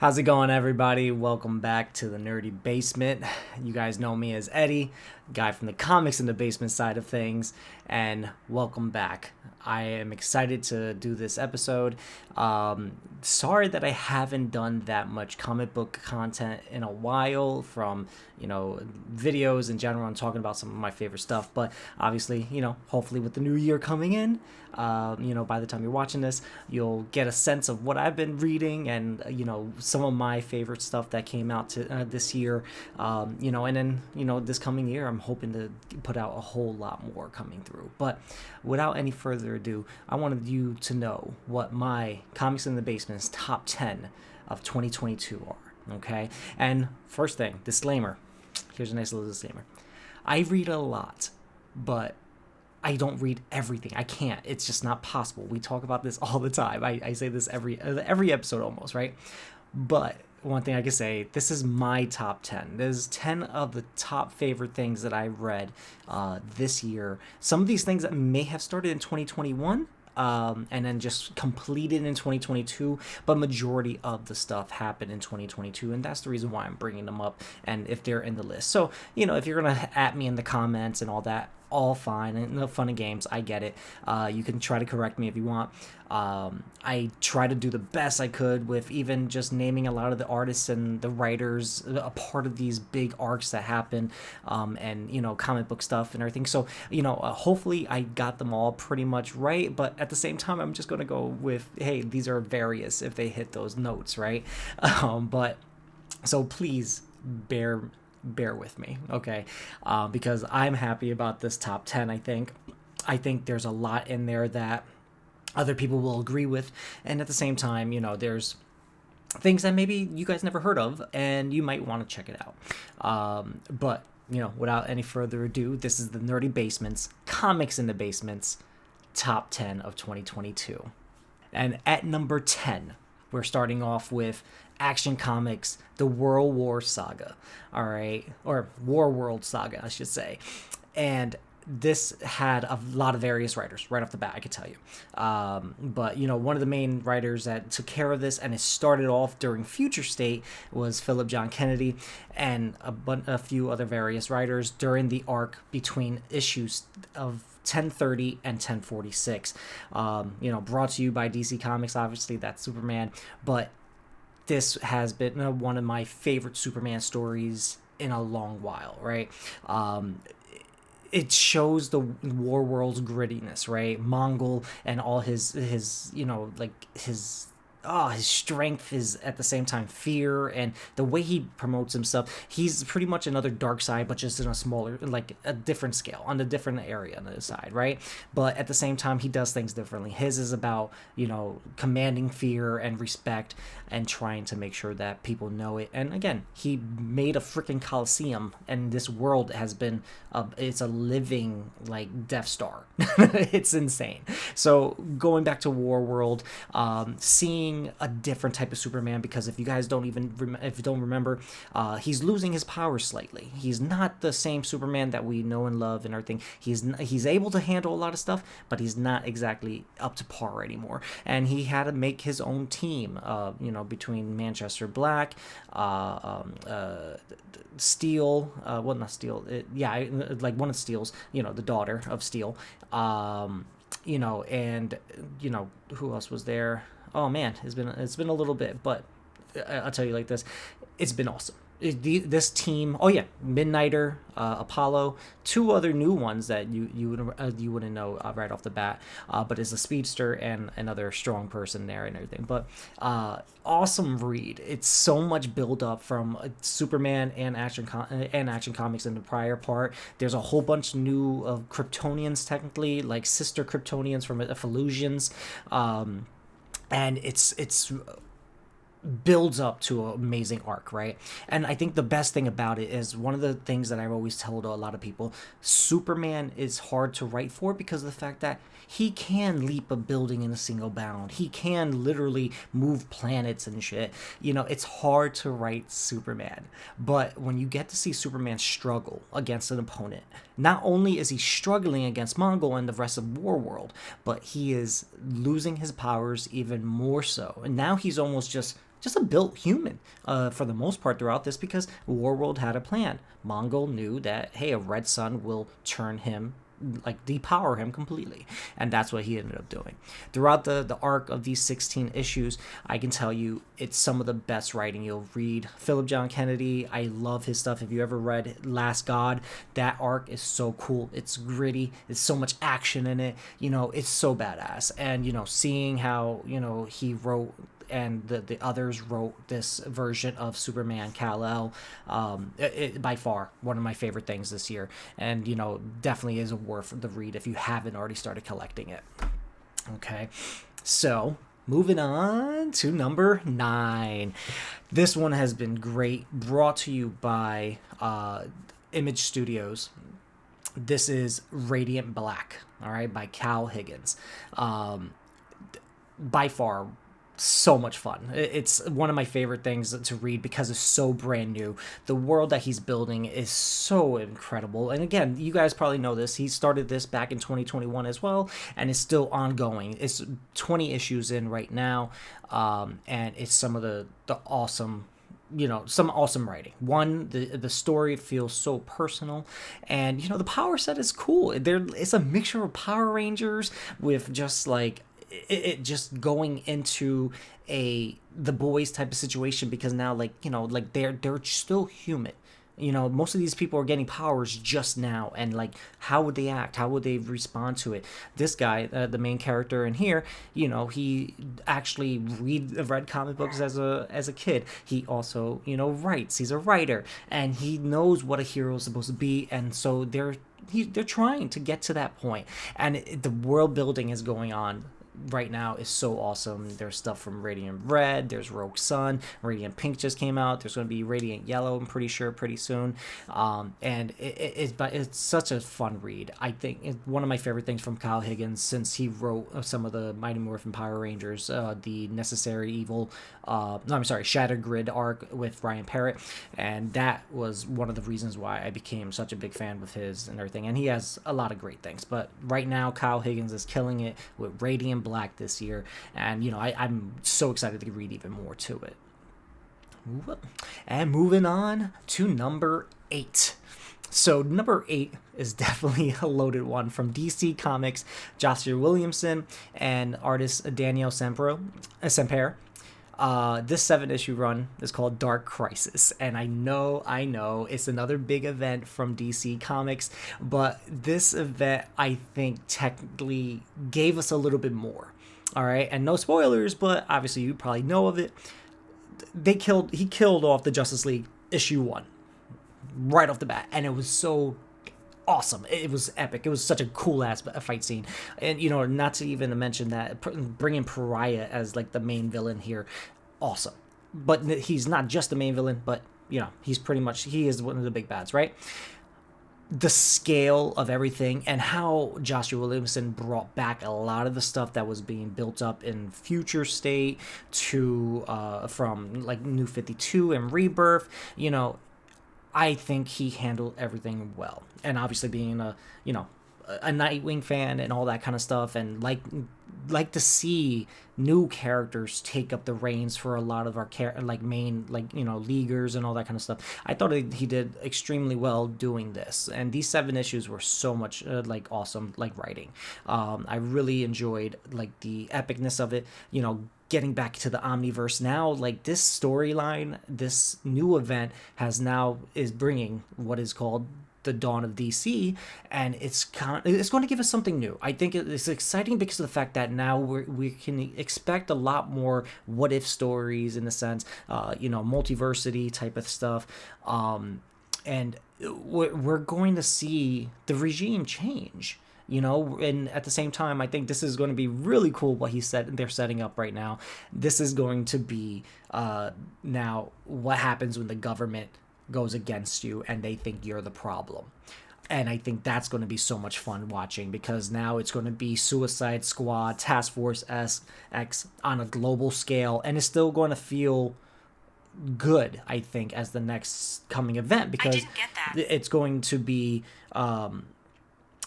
How's it going, everybody? Welcome back to the Nerdy Basement. You guys know me as Eddie, guy from the comics in the basement side of things, and welcome back. I am excited to do this episode. Sorry that I haven't done that much comic book content in a while, from videos in general and talking about some of my favorite stuff. But obviously, hopefully with the new year coming in, by the time you're watching this, you'll get a sense of what I've been reading and some of my favorite stuff that came out to this year. And then this coming year, I'm hoping to put out a whole lot more coming through. But without any further ado, I wanted you to know what my Comics in the Basement's top 10 of 2022 are. Okay, and first thing, disclaimer. Here's a nice little disclaimer. I read a lot, but I don't read everything. I can't. It's just not possible. We talk about this all the time. I say this every episode almost, right? But one thing I can say, this is my top 10. There's 10 of the top favorite things that I read this year. Some of these things that may have started in 2021, and then just completed in 2022, but majority of the stuff happened in 2022, and that's the reason why I'm bringing them up, and if they're in the list. So, if you're gonna at me in the comments and all that, all fine, and no fun and games, I get it. You can try to correct me if you want. I try to do the best I could with even just naming a lot of the artists and the writers a part of these big arcs that happen, and comic book stuff and everything. So hopefully I got them all pretty much right, but at the same time I'm just gonna go with, hey, these are various if they hit those notes, right? But so please bear with me, okay? Because I'm happy about this top 10. I think there's a lot in there that other people will agree with, and at the same time, there's things that maybe you guys never heard of, and you might want to check it out. But without any further ado, this is the Nerdy Basement's Comics in the Basement's top 10 of 2022. And at number 10, we're starting off with Action Comics, the World War Saga, all right? Or War World Saga, I should say. And this had a lot of various writers right off the bat, I could tell you. But, one of the main writers that took care of this, and it started off during Future State, was Philip John Kennedy, and a few other various writers during the arc between issues of 1030 and 1046. Brought to you by DC Comics, obviously, that's Superman, but this has been one of my favorite Superman stories in a long while, right? It shows the War World's grittiness, right? Mongol and all his his strength is at the same time fear, and the way he promotes himself, he's pretty much another dark side, but just in a smaller, like a different scale, on a different area on the side, right? But at the same time, he does things differently. His is about, commanding fear and respect and trying to make sure that people know it. And again, he made a freaking Coliseum, and this world has been, it's a living, like, Death Star. It's insane. So going back to War World, seeing a different type of Superman, because if you guys don't remember, he's losing his powers slightly. He's not the same Superman that we know and love and everything. He's able to handle a lot of stuff, but he's not exactly up to par anymore. And he had to make his own team, between Manchester Black, Steel, well, not Steel, like one of Steel's, the daughter of Steel, and who else was there? Oh man, it's been a little bit, but I'll tell you like this, it's been awesome. This team, Midnighter, Apollo, two other new ones that you wouldn't know right off the bat, but is a speedster and another strong person there and everything. But awesome read. It's so much build up from Superman and Action Comics in the prior part. There's a whole bunch new of Kryptonians, technically, like sister Kryptonians from Ephesians, and it's builds up to an amazing arc, right? And I think the best thing about it is, one of the things that I've always told a lot of people, Superman is hard to write for because of the fact that he can leap a building in a single bound. He can literally move planets and shit. It's hard to write Superman. But when you get to see Superman struggle against an opponent, not only is he struggling against Mongol and the rest of Warworld, but he is losing his powers even more so. And now he's almost just a built human for the most part throughout this, because Warworld had a plan. Mongol knew that, hey, a red sun will turn him, like depower him completely, and that's what he ended up doing. Throughout the arc of these 16 issues, I can tell you it's some of the best writing you'll read. Philip John Kennedy, I love his stuff. If you ever read Last God, that arc is so cool. It's gritty, it's so much action in it, it's so badass. And seeing how he wrote and the others wrote this version of Superman Kal-El, by far one of my favorite things this year, and definitely is worth the read if you haven't already started collecting it. Okay, so moving on to number 9. This one has been great, brought to you by Image Studios. This is Radiant Black, all right, by Cal Higgins. By far so much fun. It's one of my favorite things to read because it's so brand new. The world that he's building is so incredible. And again, you guys probably know this. He started this back in 2021 as well, and it's still ongoing. It's 20 issues in right now, and it's some of the awesome, some awesome writing. One, the story feels so personal, and the power set is cool. It's a mixture of Power Rangers with just like it just going into the boys type of situation, because now they're still human. Most of these people are getting powers just now, and how would they act? How would they respond to it? This guy, the main character in here, he actually read comic books as a kid. He also, writes. He's a writer, and he knows what a hero is supposed to be, and so they're trying to get to that point, and the world building is going on right now is so awesome. There's stuff from Radiant Red, there's Rogue Sun, Radiant Pink just came out, there's going to be Radiant Yellow, I'm pretty sure, pretty soon. And it's such a fun read. I think it's one of my favorite things from Kyle Higgins, since he wrote some of the Mighty Morphin Power Rangers, the Necessary Evil, Shattered Grid arc with Ryan Parrott, and that was one of the reasons why I became such a big fan with his and everything. And he has a lot of great things, but right now Kyle Higgins is killing it with Radiant Black this year, and I'm so excited to read even more to it. And moving on to number 8. So number 8 is definitely a loaded one, from DC Comics, Joshua Williamson and artist Danielle Semper. This 7-issue run is called Dark Crisis, and I know it's another big event from DC Comics, but this event I think technically gave us a little bit more. All right, and no spoilers, but obviously you probably know of it. He killed off the Justice League issue 1 right off the bat, and it was so awesome. It was epic. It was such a cool ass fight scene, and not to even mention that bringing Pariah as the main villain here, awesome. But he's not just the main villain, but he is one of the big bads, right? The scale of everything, and how Joshua Williamson brought back a lot of the stuff that was being built up in Future State to from New 52 and Rebirth. I think he handled everything well, and obviously being a Nightwing fan and all that kind of stuff, and like to see new characters take up the reins for a lot of our main leaguers and all that kind of stuff. I thought he did extremely well doing this, and these 7 issues were so much awesome writing. I really enjoyed the epicness of it. Getting back to the Omniverse now, this storyline, this new event is bringing what is called the dawn of DC, and it's going to give us something new. I think it's exciting because of the fact that now we can expect a lot more what if stories, in the sense, multiversity type of stuff, and we're going to see the regime change. And at the same time, I think this is going to be really cool what they're setting up right now. This is going to be now what happens when the government goes against you and they think you're the problem. And I think that's going to be so much fun watching, because now it's going to be Suicide Squad, Task Force X on a global scale, and it's still going to feel good, I think, as the next coming event, because it's going to be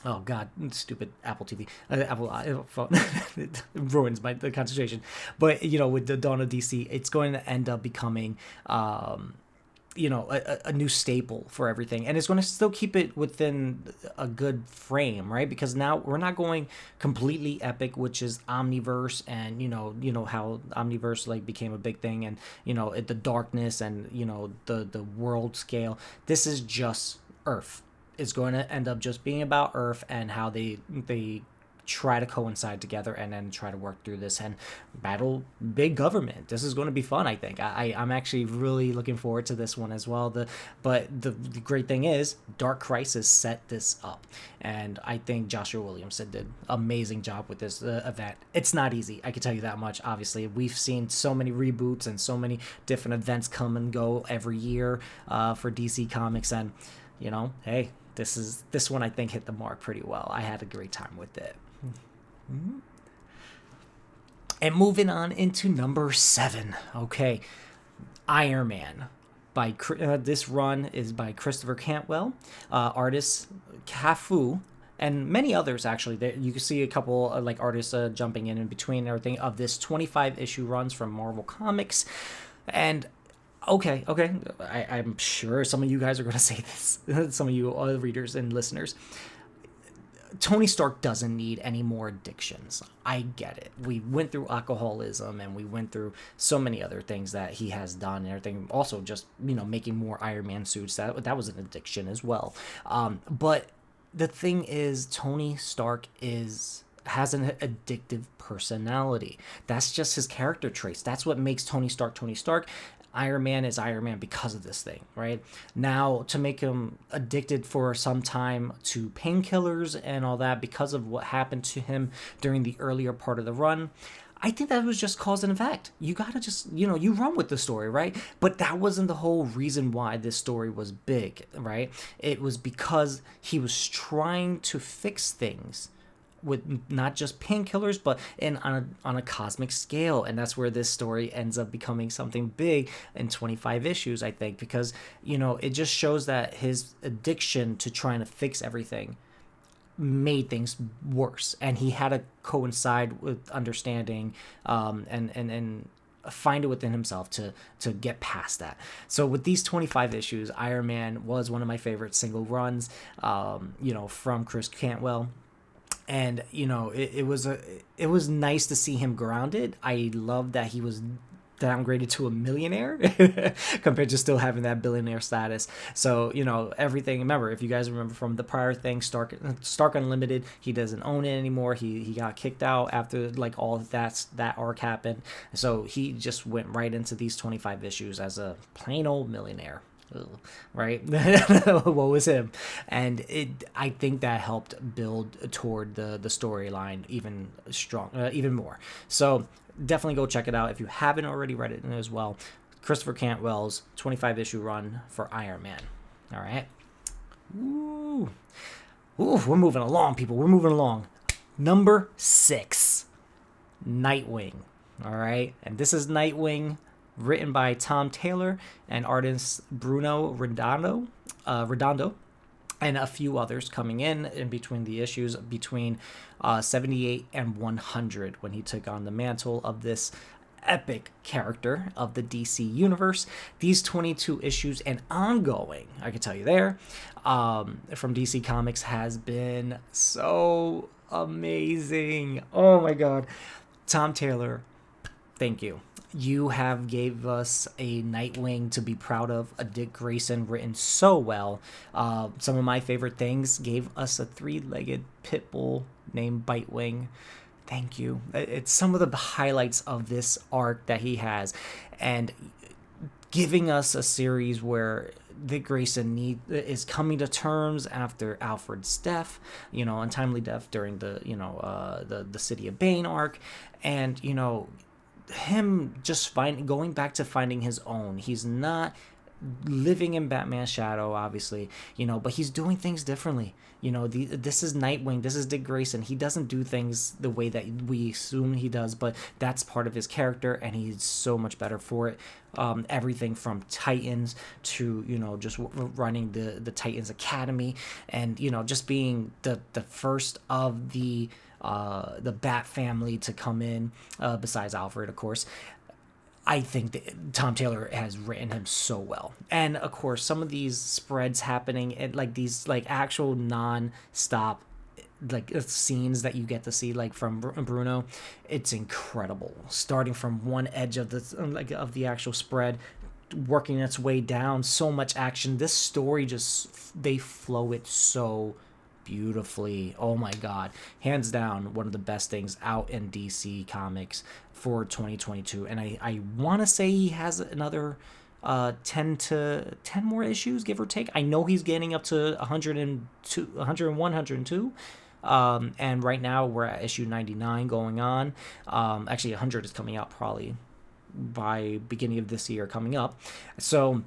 Oh God, stupid Apple TV, Apple phone it ruins the concentration. But with the Dawn of DC, it's going to end up becoming, a new staple for everything, and it's going to still keep it within a good frame, right? Because now we're not going completely epic, which is omniverse, and how omniverse like became a big thing, and the darkness, and the world scale. This is just Earth. Is going to end up just being about Earth and how they try to coincide together and then try to work through this and battle big government. This is going to be fun, I think. I'm actually really looking forward to this one as well. But the great thing is Dark Crisis set this up, and I think Joshua Williamson did amazing job with this event. It's not easy, I can tell you that much. Obviously, we've seen so many reboots and so many different events come and go every year for DC Comics, and hey, this one I think hit the mark pretty well. I had a great time with it. Mm-hmm. And moving on into number 7. Okay, Iron Man. This run is by Christopher Cantwell, artist Cafu, and many others actually. You can see a couple like artists jumping in between and everything of this 25 issue runs from Marvel Comics. And okay, I'm sure some of you guys are going to say this. Some of you readers and listeners. Tony Stark doesn't need any more addictions. I get it. We went through alcoholism, and we went through so many other things that he has done and everything. Also, just making more Iron Man suits. That was an addiction as well. But the thing is, Tony Stark has an addictive personality. That's just his character traits. That's what makes Tony Stark Tony Stark. Iron Man is Iron Man because of this thing, right? Now, to make him addicted for some time to painkillers and all that because of what happened to him during the earlier part of the run, I think that was just cause and effect. You gotta just, you run with the story, right? But that wasn't the whole reason why this story was big, right? It was because he was trying to fix things with not just painkillers, but on a cosmic scale. And that's where this story ends up becoming something big in 25 issues, I think, because, it just shows that his addiction to trying to fix everything made things worse. And he had to coincide with understanding and find it within himself to get past that. So with these 25 issues, Iron Man was one of my favorite single runs, from Chris Cantwell. And it was nice to see him grounded. I love that he was downgraded to a millionaire compared to still having that billionaire status. So everything. Remember, if you guys remember from the prior thing, Stark Unlimited, he doesn't own it anymore. He got kicked out after like all of that arc happened. So he just went right into these 25 issues as a plain old millionaire. Right? What was him? And I think that helped build toward the storyline even more. So definitely go check it out if you haven't already read it as well. Christopher Cantwell's 25 issue run for Iron Man. All right. Ooh, we're moving along, people. We're moving along. Number 6, Nightwing. All right, and this is Nightwing, written by Tom Taylor and artist Bruno Redondo, and a few others coming in between the issues between 78 and 100 when he took on the mantle of this epic character of the DC universe. These 22 issues and ongoing, I can tell you there, from DC Comics has been so amazing. Oh my God. Tom Taylor, thank you. You have gave us a Nightwing to be proud of, a Dick Grayson written so well. Some of my favorite things, gave us a 3-legged pit bull named Bitewing. Thank you. It's some of the highlights of this arc that he has, and giving us a series where Dick Grayson is coming to terms after Alfred's death, untimely death during the City of Bane arc, and him just going back to finding his own. He's not living in Batman's shadow, obviously, but he's doing things differently. This is Nightwing, this is Dick Grayson. He doesn't do things the way that we assume he does, but that's part of his character, and he's so much better for it. Everything from Titans to just running the Titans Academy, and just being the first of the Bat family to come in, besides Alfred, of course. I think that Tom Taylor has written him so well. And of course, some of these spreads happening at like these like actual non-stop like scenes that you get to see like from Bruno, it's incredible. Starting from one edge of the actual spread, working its way down, so much action. This story just, they flow it so beautifully. Oh my god, hands down one of the best things out in DC Comics for 2022. And I want to say he has another 10 more issues, give or take. I know he's getting up to 102, 101, 102. And right now we're at issue 99 going on. Actually 100 is coming out probably by beginning of this year coming up. So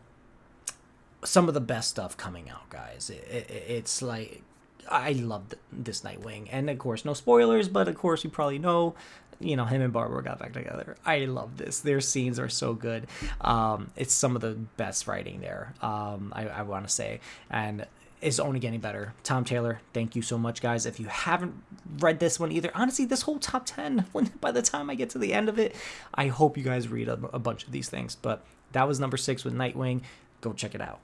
some of the best stuff coming out, guys. It's like, I loved this Nightwing. And of course, no spoilers, but of course you probably know, him and Barbara got back together. I love this. Their scenes are so good. It's some of the best writing there, I want to say. And it's only getting better. Tom Taylor, thank you so much, guys. If you haven't read this one either, honestly, this whole top 10, by the time I get to the end of it, I hope you guys read a bunch of these things. But that was number 6 with Nightwing. Go check it out.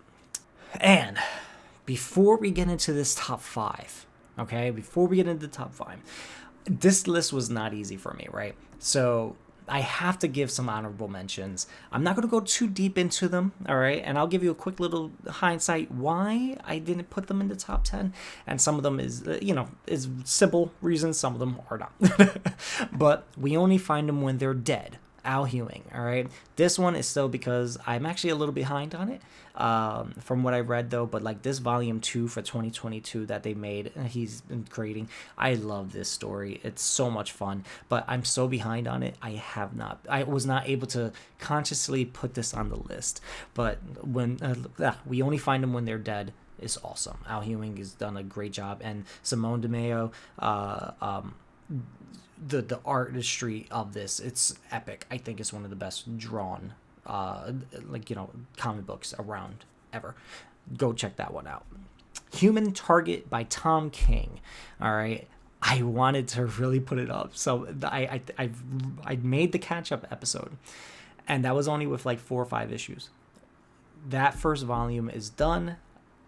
And before we get into this top 5, okay, this list was not easy for me, right? So I have to give some honorable mentions. I'm not going to go too deep into them, all right? And I'll give you a quick little hindsight why I didn't put them in the top 10. And some of them is, is simple reasons. Some of them are not. But we only find them when they're dead. Al Ewing, all right? This one is still because I'm actually a little behind on it, from what I read, though. But like this volume 2 for 2022 that they made, he's been creating, I love this story. It's so much fun, but I'm so behind on it. I was not able to consciously put this on the list. But when we only find them when they're dead is awesome. Al Ewing has done a great job, and Simone DeMeo, the artistry of this, it's epic. I think it's one of the best drawn comic books around ever. Go check that one out. Human Target by Tom King. All right, I wanted to really put it up, so I made the catch-up episode, and that was only with like 4 or 5 issues. That first volume is done.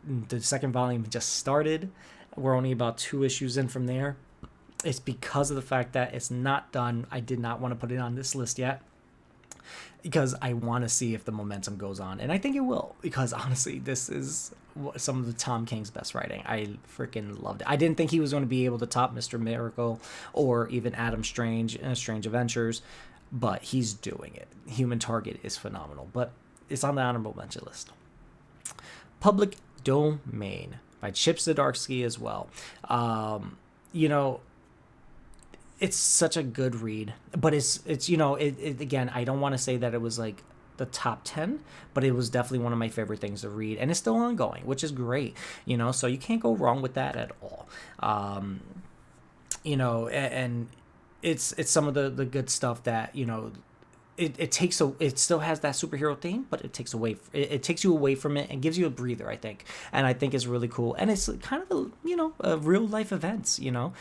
The second volume just started. We're only about 2 issues in from there. It's because of the fact that it's not done. I did not want to put it on this list yet because I want to see if the momentum goes on. And I think it will, because honestly, this is some of the Tom King's best writing. I freaking loved it. I didn't think he was going to be able to top Mr. Miracle or even Adam Strange and Strange Adventures, but he's doing it. Human Target is phenomenal, but it's on the honorable mention list. Public Domain by Chip Zdarsky as well. It's such a good read, but it's again, I don't want to say that it was like the top 10, but it was definitely one of my favorite things to read, and it's still ongoing, which is great, so you can't go wrong with that at all. And it's some of the good stuff that, it still has that superhero theme, but it takes you away from it and gives you a breather, I think. And I think it's really cool, and it's kind of a real life events. You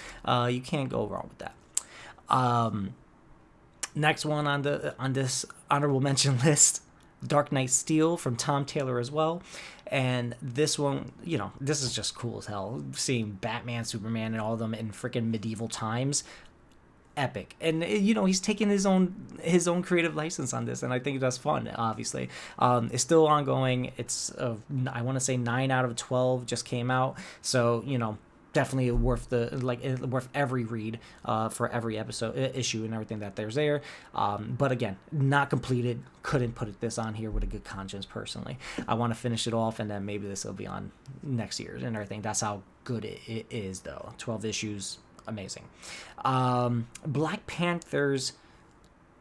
can't go wrong with that. Next one on this honorable mention list, Dark Knight Steel from Tom Taylor as well. And this one, this is just cool as hell, seeing Batman, Superman, and all of them in freaking medieval times. Epic. And he's taking his own creative license on this, and I think that's fun. Obviously, it's still ongoing. It's I want to say 9 out of 12 just came out, so definitely worth worth every read for every issue and everything that there's there. But again, not completed. Couldn't put this on here with a good conscience personally. I want to finish it off, and then maybe this will be on next year's and everything. That's how good it is, though. 12 issues. Amazing. Black Panthers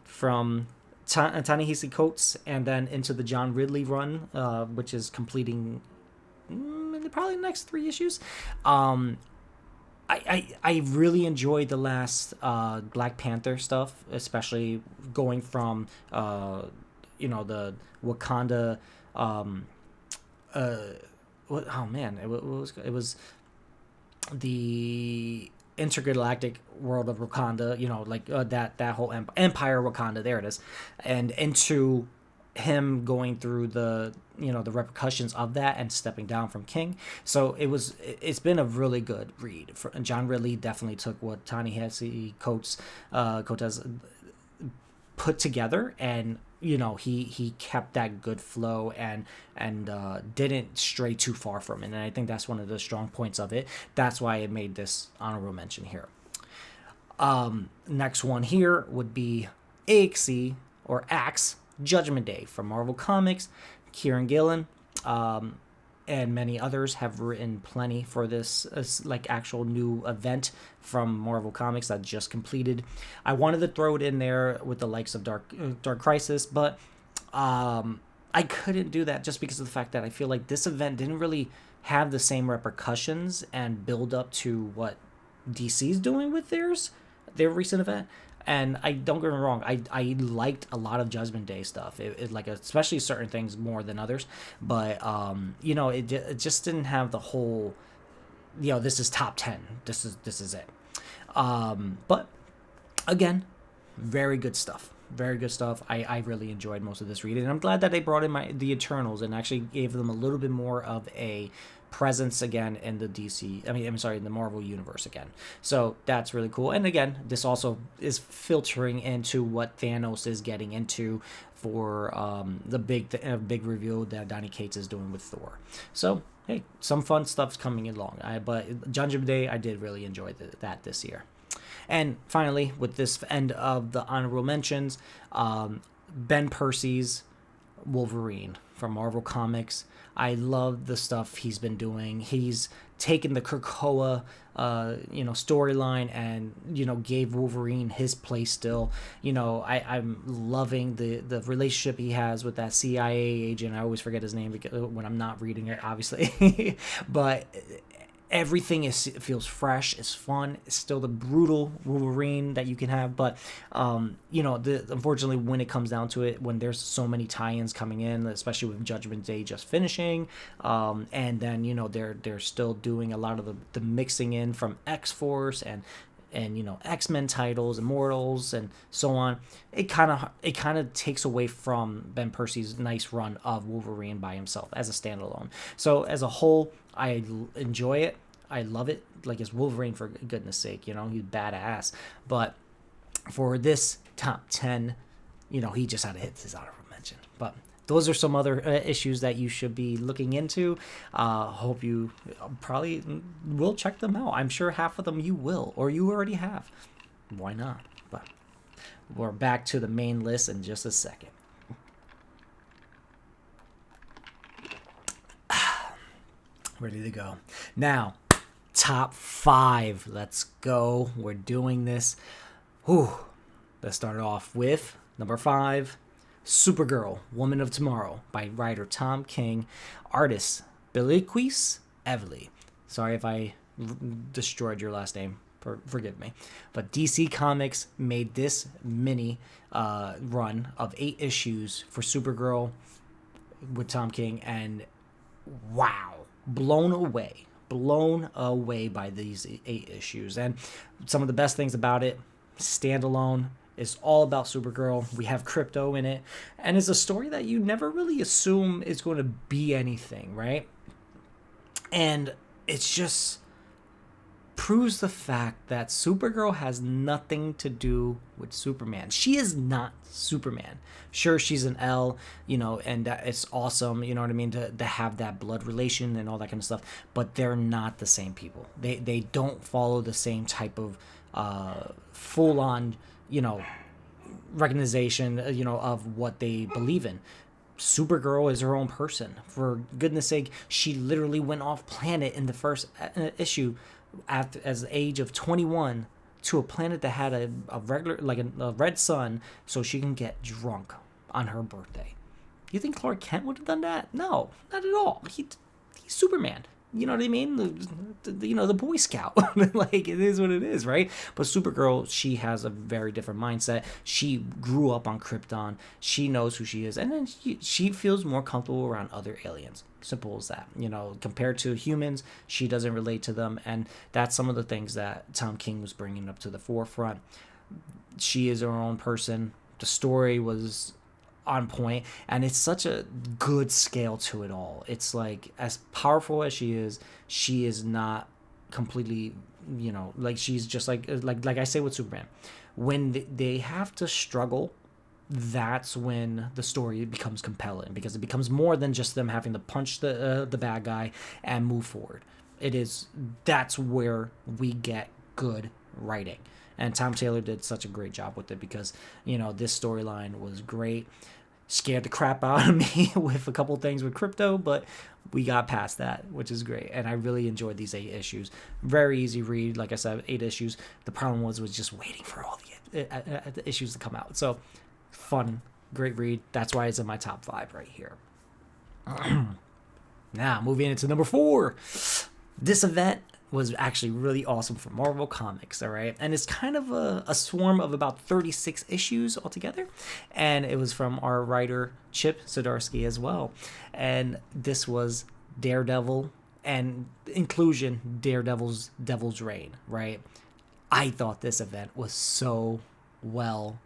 from Ta-Nehisi Coates, and then into the John Ridley run, which is completing probably the next 3 issues. I really enjoyed the last Black Panther stuff, especially going from the Wakanda. Oh man, it was the intergalactic world of Wakanda. Like that whole Empire Wakanda. There it is, and into him going through the repercussions of that and stepping down from King. So it's been a really good read. John Ridley definitely took what Ta-Nehisi Coates put together, and he kept that good flow and didn't stray too far from it. And I think that's one of the strong points of it. That's why it made this honorable mention here. Next one here would be AXE or Axe Judgment Day from Marvel Comics. Kieran Gillen and many others have written plenty for this like actual new event from Marvel Comics that just completed. I wanted to throw it in there with the likes of Dark Crisis, but I couldn't do that just because of the fact that I feel like this event didn't really have the same repercussions and build up to what DC's doing with their recent event. And I don't get me wrong, I liked a lot of Judgment Day stuff. It like especially certain things more than others, but it just didn't have the whole, this is top 10. This is it. But again, very good stuff. Very good stuff. I really enjoyed most of this reading, and I'm glad that they brought in the Eternals and actually gave them a little bit more of a presence again in the in the Marvel universe again. So that's really cool. And again, this also is filtering into what Thanos is getting into for the big reveal that Donny Cates is doing with Thor. So hey, some fun stuff's coming along. But Judgment Day, I did really enjoy that this year. And finally, with this end of the honorable mentions, Ben Percy's Wolverine from Marvel Comics. I love the stuff he's been doing. He's taken the Krakoa, storyline and, gave Wolverine his place still. I'm loving the relationship he has with that CIA agent. I always forget his name when I'm not reading it, obviously. But everything feels fresh, it's fun, it's still the brutal Wolverine that you can have, but unfortunately when it comes down to it, when there's so many tie-ins coming in, especially with Judgment Day just finishing, and then they're still doing a lot of the mixing in from X-Force and X-Men titles, Immortals, and so on. It kind of takes away from Ben Percy's nice run of Wolverine by himself as a standalone. So as a whole, I enjoy it. I love it. Like, it's Wolverine, for goodness sake. He's badass. But for this top 10, he just had to hit his honorable mention. But those are some other issues that you should be looking into. Hope you probably will check them out. I'm sure half of them you will, or you already have. Why not? But we're back to the main list in just a second. Ready to go. Now, top 5. Let's go. We're doing this. Let's start off with number 5. Supergirl, Woman of Tomorrow by writer Tom King, artist Biliquis Evely. Sorry if I destroyed your last name. Forgive me. But DC Comics made this mini run of 8 issues for Supergirl with Tom King, and wow, blown away by these 8 issues. And some of the best things about it, standalone. It's all about Supergirl. We have Crypto in it. And it's a story that you never really assume is going to be anything, right? And it's just proves the fact that Supergirl has nothing to do with Superman. She is not Superman. Sure, she's an L, and it's awesome, you know what I mean, to have that blood relation and all that kind of stuff. But they're not the same people. They don't follow the same type of full-on, recognition, of what they believe in. Supergirl is her own person. For goodness sake, she literally went off planet in the first issue as the age of 21 to a planet that had a regular, like a red sun, so she can get drunk on her birthday. You think Clark Kent would have done that? No, not at all. He's Superman. You know what I mean? The Boy Scout. Like, it is what it is, right? But Supergirl, she has a very different mindset. She grew up on Krypton. She knows who she is. And then she feels more comfortable around other aliens. Simple as that. Compared to humans, she doesn't relate to them. And that's some of the things that Tom King was bringing up to the forefront. She is her own person. The story was on point, and it's such a good scale to it all. It's like, as powerful as she is not completely, like, she's just like I say with Superman, when they have to struggle, that's when the story becomes compelling, because it becomes more than just them having to punch the bad guy and move forward. That's where we get good writing. And Tom Taylor did such a great job with it, because, this storyline was great. Scared the crap out of me with a couple things with Crypto, but we got past that, which is great. And I really enjoyed these 8 issues. Very easy read. Like I said, 8 issues. The problem was just waiting for all the issues to come out. So, fun, great read. That's why it's in my top 5 right here. Now, moving into number 4. This event was actually really awesome for Marvel Comics, all right? And it's kind of a swarm of about 36 issues altogether. And it was from our writer, Chip Zdarsky, as well. And this was Daredevil, and inclusion, Daredevil's Devil's Reign, right? I thought this event was so well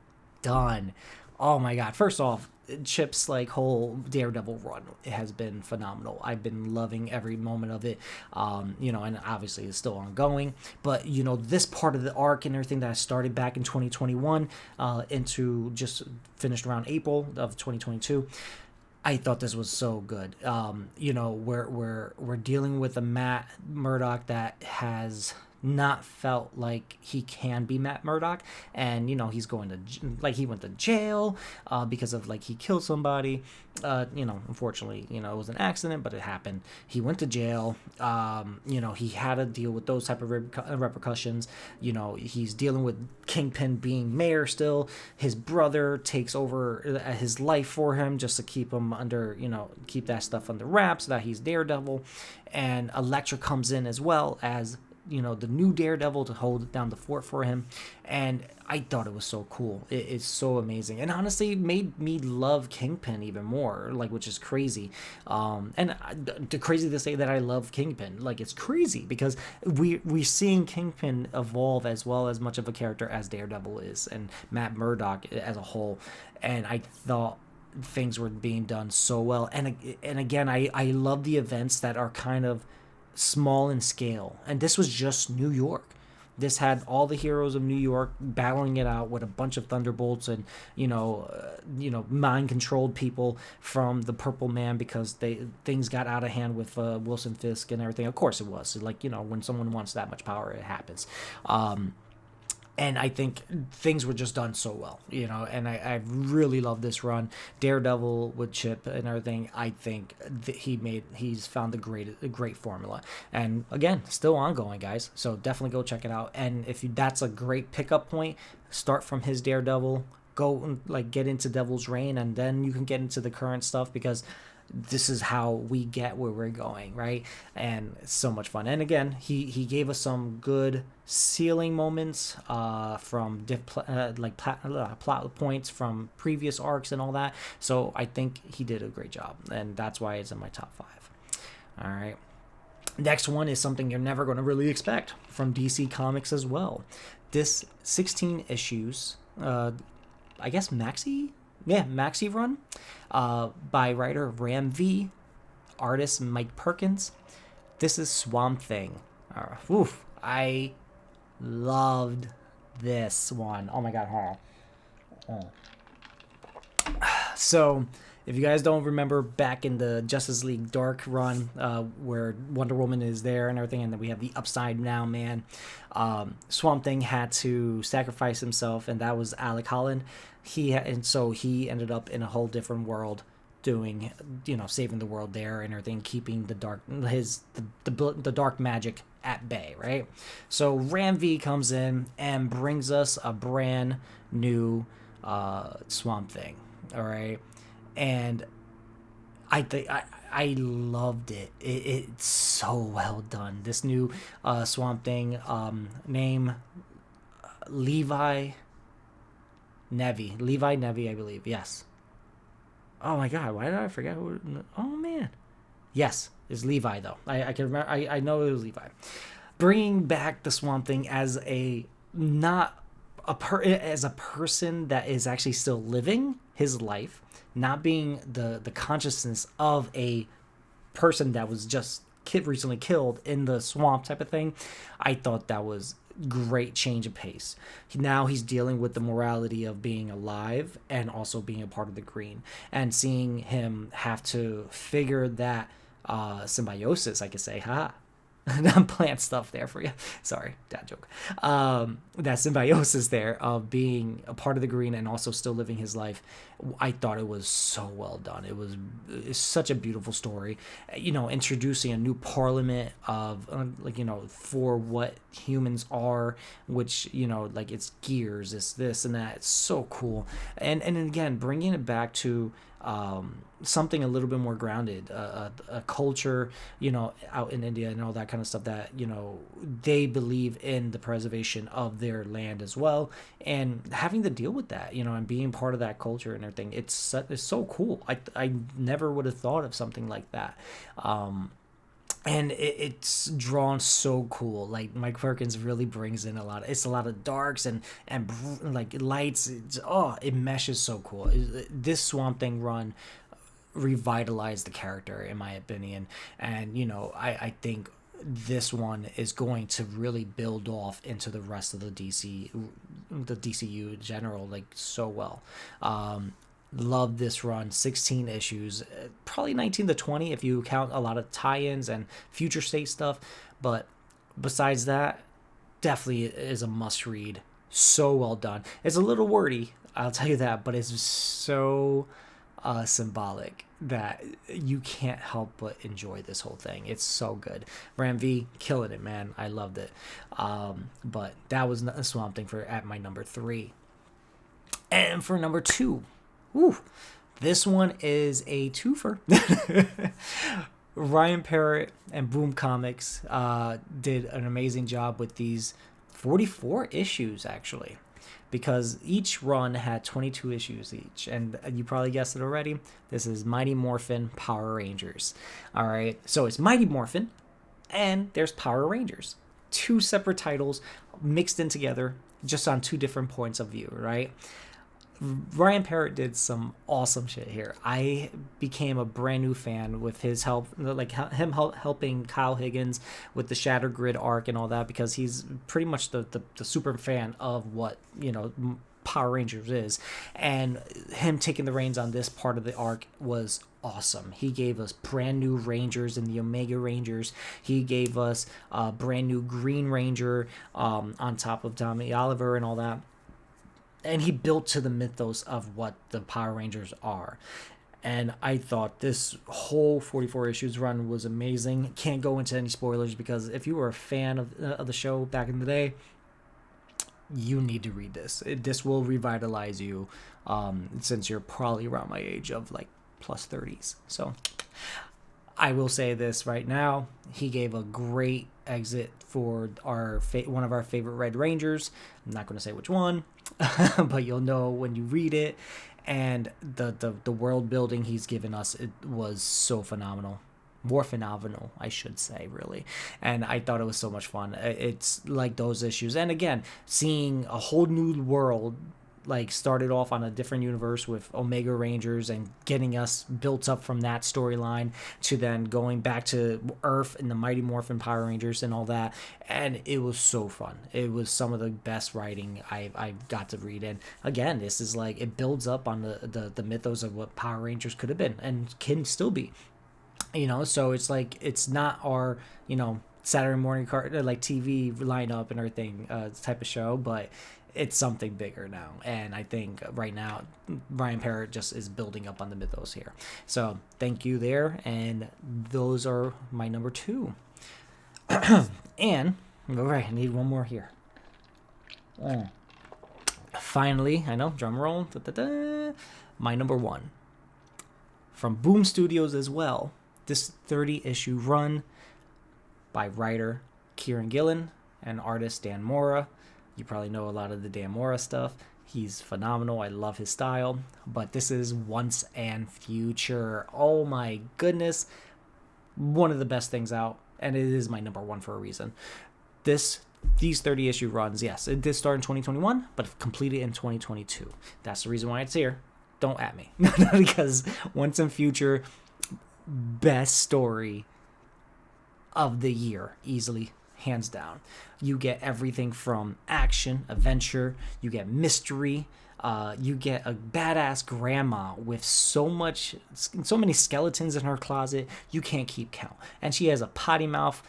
done. Oh my God. First off, Chip's whole Daredevil run, it has been phenomenal. I've been loving every moment of it, and obviously it's still ongoing. But this part of the arc and everything that I started back in 2021 into just finished around April of 2022. I thought this was so good. We're dealing with a Matt Murdock that has not felt like he can be Matt Murdock, and he's going to he went to jail because of he killed somebody. Unfortunately, it was an accident, but it happened. He went to jail. He had to deal with those type of repercussions. He's dealing with Kingpin being mayor still. His brother takes over his life for him just to keep him under, keep that stuff under wraps, so that he's Daredevil. And Elektra comes in as well as the new Daredevil to hold down the fort for him. And I thought it was so cool. It's so amazing, and honestly it made me love Kingpin even more, which is crazy. And the crazy to say that I love Kingpin, it's crazy, because we're seeing Kingpin evolve as well as much of a character as Daredevil is, and Matt Murdock as a whole. And I thought things were being done so well. And again, I love the events that are kind of small in scale, and this was just New York. This had all the heroes of New York battling it out with a bunch of thunderbolts and mind controlled people from the Purple Man, because things got out of hand with Wilson Fisk and everything. Of course it was when someone wants that much power, it happens. And I think things were just done so well, and I really love this run. Daredevil with Chip and everything, I think that he's found a great formula. And again, still ongoing, guys. So definitely go check it out. And that's a great pickup point. Start from his Daredevil, go get into Devil's Reign, and then you can get into the current stuff, because this is how we get where we're going, right? And it's so much fun. And again, he gave us some good ceiling moments from plot points from previous arcs and all that. So I think he did a great job, and that's why it's in my top 5. All right. Next one is something you're never going to really expect from DC Comics as well. This 16 issues, I guess maxi run by writer Ram V, artist Mike Perkins. This is Swamp Thing. I loved this one. Oh my God. So if you guys don't remember, back in the Justice League Dark run, where Wonder Woman is there and everything, and then we have the Upside Down Man, Swamp Thing had to sacrifice himself, and that was Alec Holland. So he ended up in a whole different world doing, saving the world there and everything, keeping the dark magic at bay, right? So Ram V comes in and brings us a brand new Swamp Thing, all right? And I think I loved it. It's so well done. This new Swamp Thing, name Levi Levi Nevi, I believe. Yes. Oh my God, why did I forget who? Oh man, yes, it's Levi though. I can remember. I know it was Levi. Bringing back the Swamp Thing as not as a person that is actually still living his life, not being the consciousness of a person that was just recently killed in the swamp type of thing. I thought that was great change of pace. Now he's dealing with the morality of being alive and also being a part of the green, and seeing him have to figure that symbiosis, I could say, I'm plant stuff there for you. Sorry, dad joke. That symbiosis there of being a part of the green and also still living his life. I thought it was so well done. It's such a beautiful story. Introducing a new parliament of for what humans are, which it's gears, it's this and that. It's so cool. And again, bringing it back to something a little bit more grounded, a culture, out in India and all that kind of stuff, that they believe in the preservation of their land as well, and having to deal with that, and being part of that culture and everything. It's so cool. I never would have thought of something like that. And it's drawn so cool. Like Mike Perkins really brings in a lot of darks and like lights. It meshes so cool. This Swamp Thing run revitalized the character, in my opinion, and I think this one is going to really build off into the rest of the DCU in general, like, so well. Love this run. 16 issues, probably 19 to 20 if you count a lot of tie-ins and future state stuff, but besides that, definitely is a must read. So well done. It's a little wordy, I'll tell you that, but it's so symbolic that you can't help but enjoy this whole thing. It's so good. Ram V killing it, man. I loved it. But that was a Swamp Thing at my number 3. And for number 2, this one is a twofer. Ryan Parrott and Boom Comics did an amazing job with these 44 issues, actually, because each run had 22 issues each. And you probably guessed it already. This is Mighty Morphin Power Rangers. All right, so it's Mighty Morphin and there's Power Rangers. 2 separate titles mixed in together, just on 2 different points of view, right? Ryan Parrott did some awesome shit here. I became a brand new fan with his help, like him helping Kyle Higgins with the Shattered Grid arc and all that, because he's pretty much the super fan of what Power Rangers is, and him taking the reins on this part of the arc was awesome. He gave us brand new Rangers and the Omega Rangers. He gave us a brand new Green Ranger on top of Tommy Oliver and all that. And he built to the mythos of what the Power Rangers are. And I thought this whole 44 issues run was amazing. Can't go into any spoilers, because if you were a fan of the show back in the day, you need to read this. This will revitalize you, since you're probably around my age of like plus 30s. So I will say this right now. He gave a great exit for one of our favorite Red Rangers. I'm not going to say which one, but you'll know when you read it. And the world building he's given us, it was so phenomenal. More phenomenal, I should say, really. And I thought it was so much fun. It's like those issues. And again, seeing a whole new world, like, started off on a different universe with Omega Rangers and getting us built up from that storyline to then going back to Earth and the Mighty Morphin Power Rangers and all that. And it was so fun. It was some of the best writing I got to read. And again, this is like, it builds up on the mythos of what Power Rangers could have been and can still be. So it's like, it's not our, Saturday morning like TV lineup and everything type of show, but it's something bigger now. And I think right now, Brian Parrott just is building up on the mythos here. So thank you there. And those are my number 2. And, all right, I need one more here. Finally, I know, drum roll. Da-da-da, my number 1. From Boom Studios as well. This 30-issue run by writer Kieran Gillen and artist Dan Mora. You probably know a lot of the Dan Mora stuff. He's phenomenal. I love his style. But this is Once and Future. Oh my goodness. One of the best things out. And it is my number 1 for a reason. These 30-issue runs, yes, it did start in 2021, but completed in 2022. That's the reason why it's here. Don't at me. Because Once and Future, best story of the year, easily, hands down. You get everything from action, adventure, you get mystery, you get a badass grandma with so many skeletons in her closet, you can't keep count. And she has a potty mouth,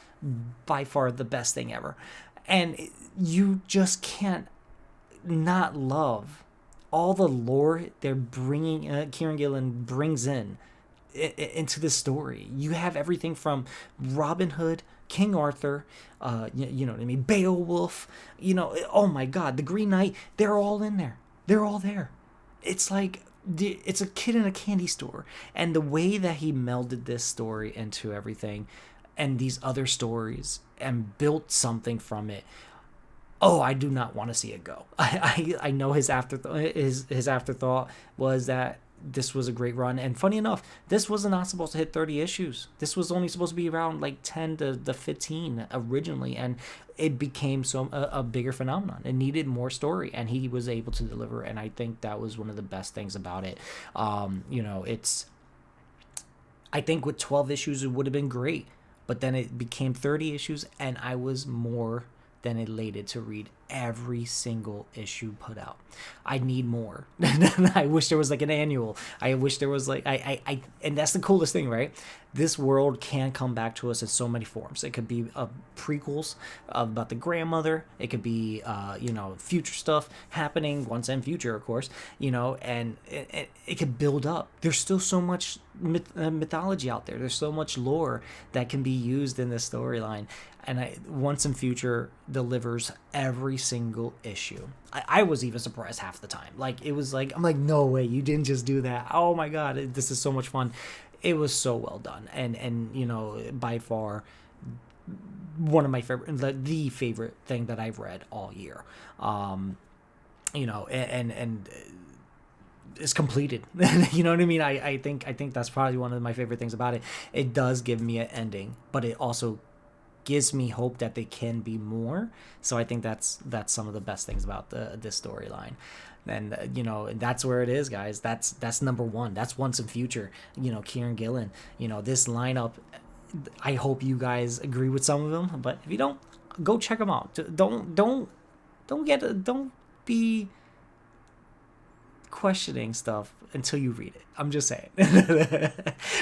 by far the best thing ever. And you just can't not love all the lore they're bringing, Kieran Gillen brings into this story. You have everything from Robin Hood, King Arthur, you know what I mean, Beowulf, oh my God, the Green Knight, they're all in there. They're all there. It's like, it's a kid in a candy store. And the way that he melded this story into everything and these other stories and built something from it, oh, I do not want to see it go. I know his afterthought was that this was a great run. And funny enough, this was not supposed to hit 30 issues. This was only supposed to be around like 10 to 15 originally. And it became a bigger phenomenon. It needed more story, and he was able to deliver. And I think that was one of the best things about it. I think with 12 issues, it would have been great. But then it became 30 issues, and I was more than elated to read every single issue put out. I need more. I wish there was like an annual. I wish there was like and that's the coolest thing, right? This world can come back to us in so many forms. It could be prequels about the grandmother. It could be future stuff happening, Once and Future, of course. And it could build up. There's still so much mythology out there. There's so much lore that can be used in this storyline. And Once and Future delivers every single issue. I was even surprised half the time. Like, it was like, I'm like, no way, you didn't just do that. Oh my God, this is so much fun. It was so well done. And by far, one of my favorite, the favorite thing that I've read all year. And it's completed. You know what I mean? I think that's probably one of my favorite things about it. It does give me an ending, but it also gives me hope that they can be more. So I think that's some of the best things about this storyline. And that's where it is, guys. That's number 1. That's Once and Future. Kieran Gillen. This lineup. I hope you guys agree with some of them, but if you don't, go check them out. Don't be questioning stuff until you read it. I'm just saying.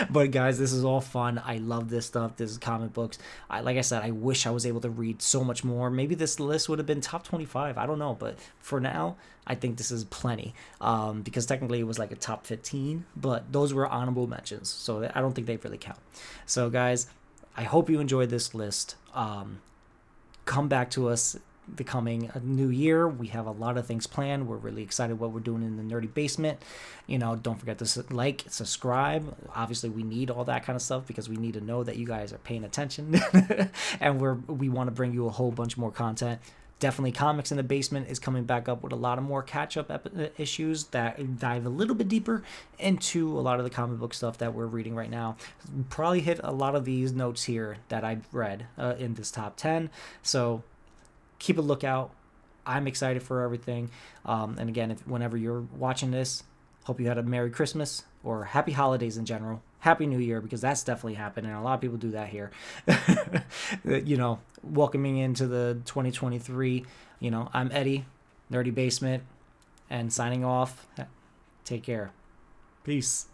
But guys, this is all fun. I love this stuff. This is comic books. Like I said, I wish I was able to read so much more. Maybe this list would have been top 25. I don't know. But for now, I think this is plenty. Because technically it was like a top 15. But those were honorable mentions. So I don't think they really count. So guys, I hope you enjoyed this list. Come back to us the coming new year. We have a lot of things planned. We're really excited what we're doing in the Nerdy Basement. Don't forget to like, subscribe. Obviously, we need all that kind of stuff because we need to know that you guys are paying attention. And we want to bring you a whole bunch more content. Definitely Comics in the Basement is coming back up with a lot of more catch-up issues that dive a little bit deeper into a lot of the comic book stuff that we're reading right now. Probably hit a lot of these notes here that I've read in this top 10. So keep a lookout. I'm excited for everything. And again, whenever you're watching this, hope you had a Merry Christmas or Happy Holidays in general. Happy New Year, because that's definitely happening. A lot of people do that here. Welcoming into the 2023. I'm Eddie, Nerdy Basement, and signing off. Take care. Peace.